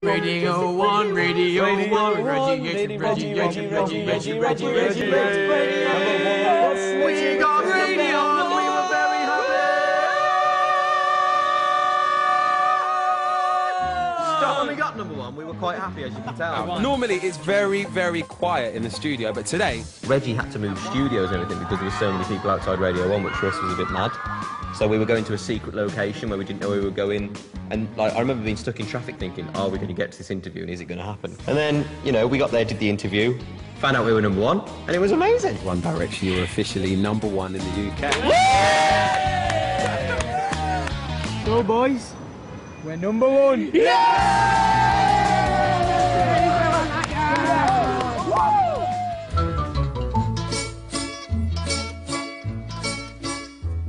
Radio 1, Radio 1, Reggie. We got radio and we were very happy. Stop when we got number 1, we were quite happy, as you can tell. Normally it's very, very quiet in the studio, but today Reggie had to move studios and everything because there were so many people outside Radio 1, which for us was a bit mad. So we were going to a secret location where we didn't know we were going, and like I remember being stuck in traffic thinking, are we going to get to this interview and is it going to happen? And then, you know, we got there, did the interview, found out we were number 1, and it was amazing. One Direction, you were officially number 1 in the UK. So boys, we're number 1.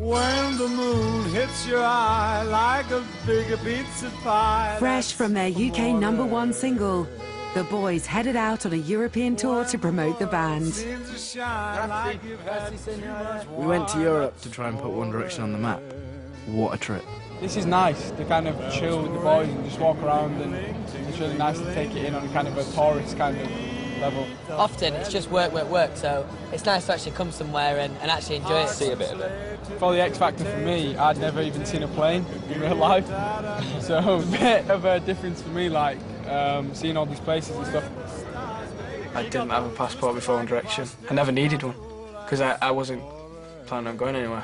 When the moon hits your eye like a big pizza pie. Fresh from their UK number 1 single, the boys headed out on a European tour to promote the band. We went to Europe to try and put One Direction on the map. What a trip. This is nice to kind of chill with the boys and just walk around, and it's really nice to take it in on kind of a tourist kind of level. Often it's just work, so it's nice to actually come somewhere and actually enjoy it. See a bit of it. For the X Factor for me, I'd never even seen a plane in real life, so a bit of a difference for me, like seeing all these places and stuff. I didn't have a passport before One Direction. I never needed one, because I wasn't planning on going anywhere.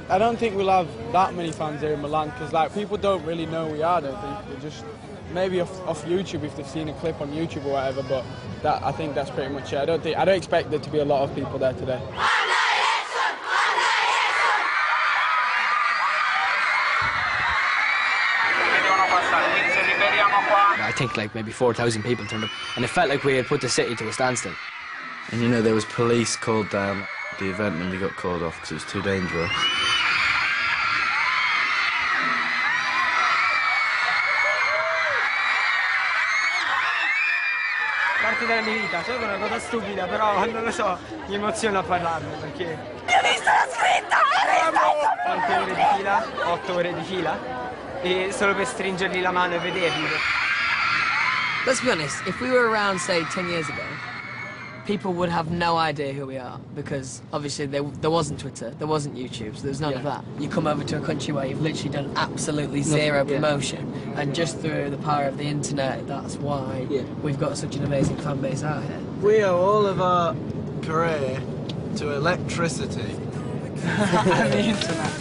I don't think we'll have that many fans here in Milan, because like people don't really know who we are, I don't think. They're just maybe off YouTube if they've seen a clip on YouTube or whatever, but I think that's pretty much it. I don't expect there to be a lot of people there today. I think like maybe 4,000 people turned up, and it felt like we had put the city to a standstill. And you know, there was police called down. The event nearly got called off because it was too dangerous. Parte della mia vita, so che è una cosa stupida, però non lo so, mi emoziona a parlarne perché... Ho visto la scritta! Quante ore di fila? 8 ore di fila? E solo per stringergli la mano e vederli. Let's be honest, if we were around, say, 10 years ago, people would have no idea who we are, because obviously there wasn't Twitter, there wasn't YouTube, so there's none of that. You come over to a country where you've literally done absolutely zero promotion, and just through the power of the internet, that's why we've got such an amazing fan base out here. We owe all of our career to electricity. And the internet.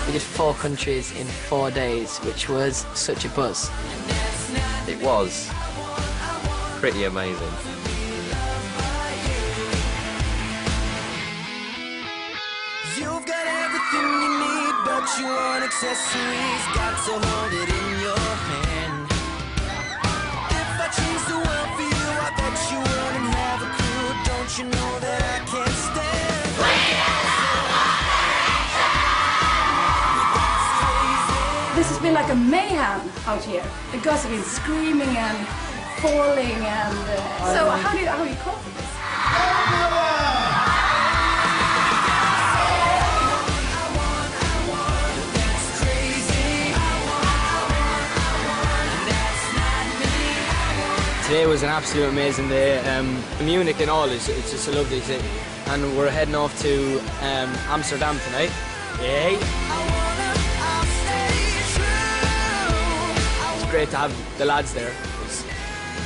We did 4 countries in 4 days, which was such a buzz. It was pretty amazing. You've got everything you need, but you want accessories. Got to hold it in your hand. If I choose the world for you, I bet you wouldn't have a clue. Don't you know that I can't stand? This has been like a mayhem out here. The girls have been screaming and falling, and so how do you cope with this? Today was an absolute amazing day. Munich and all is just a lovely city, and we're heading off to Amsterdam tonight. Yay! It's great to have the lads there.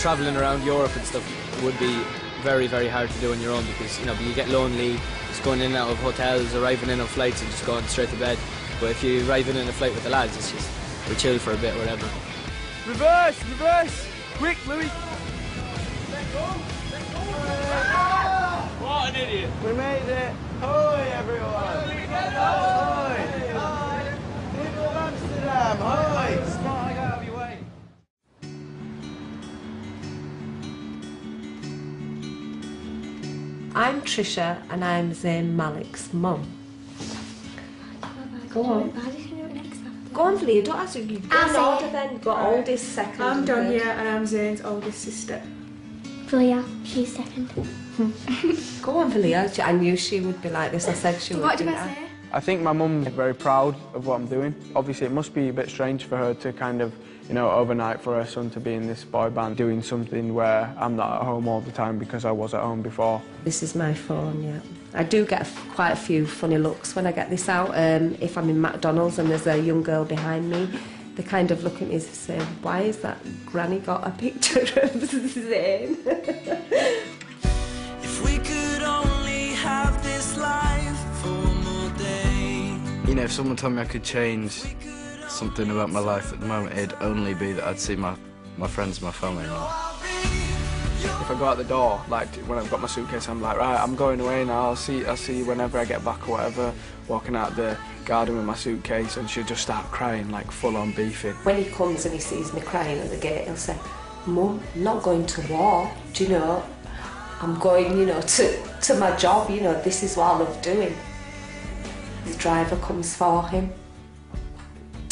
Travelling around Europe and stuff would be very, very hard to do on your own, because you know you get lonely just going in and out of hotels, arriving in on flights and just going straight to bed. But if you arrive in a flight with the lads, it's just we chill for a bit, whatever. Reverse, reverse, quick, Louis. What an idiot! We made it. Hoi, everyone! Hoi! People of Amsterdam, hoi! Smart, get out of your way. I'm Trisha, and I'm Zayn Malik's mum. Go on. Go on, Lee, don't ask you. Go in order then. You've got oldest, second. I'm Donia, and I'm Zayn's oldest sister. Julia, she's second. Go on, Valia. I knew she would be like this. I said she would. What did I say? I think my mum's very proud of what I'm doing. Obviously, it must be a bit strange for her to kind of, you know, overnight for her son to be in this boy band doing something where I'm not at home all the time because I was at home before. This is my phone, yeah. I do get quite a few funny looks when I get this out. If I'm in McDonald's and there's a young girl behind me, they kind of look at me and say, why has that granny got a picture of Zane? If we could only have this life for one more day. You know, if someone told me I could change something about my life at the moment, it'd only be that I'd see my friends, my family now. If I go out the door, like when I've got my suitcase, I'm like, right, I'm going away now, I'll see you whenever I get back or whatever, walking out the garden with my suitcase, and she'll just start crying, like full-on beefing. When he comes and he sees me crying at the gate, he'll say, Mum, I'm not going to war, do you know? I'm going, you know, to my job, you know, this is what I love doing. The driver comes for him,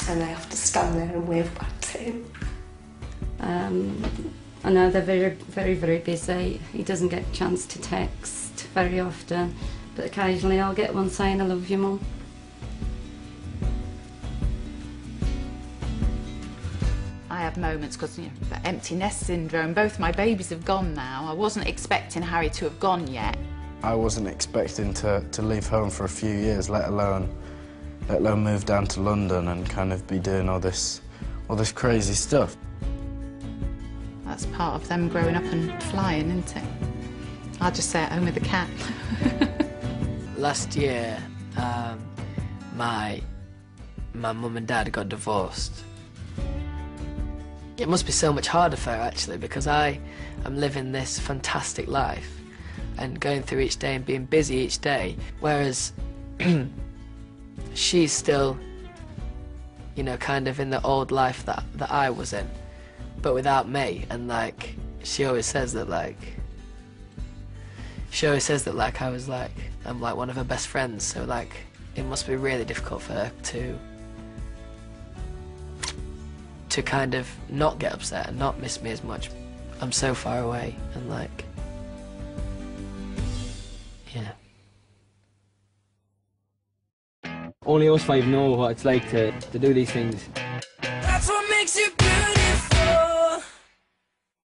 and I have to stand there and wave back to him. I know they're very, very, very busy. He doesn't get a chance to text very often, but occasionally I'll get one saying, I love you, Mum. I have moments because, you know, the empty nest syndrome. Both my babies have gone now. I wasn't expecting Harry to have gone yet. I wasn't expecting to leave home for a few years, let alone move down to London and kind of be doing all this crazy stuff. That's part of them growing up and flying, isn't it? I'll just stay at home with the cat. Last year, my mum and dad got divorced. It must be so much harder for her, actually, because I am living this fantastic life and going through each day and being busy each day, whereas she's still, you know, kind of in the old life that I was in, but without me. And like, she always says that like I was like, I'm like one of her best friends, so like it must be really difficult for her to kind of not get upset and not miss me as much. I'm so far away, and like, yeah. Only us five know what it's like to do these things. That's what makes you beautiful.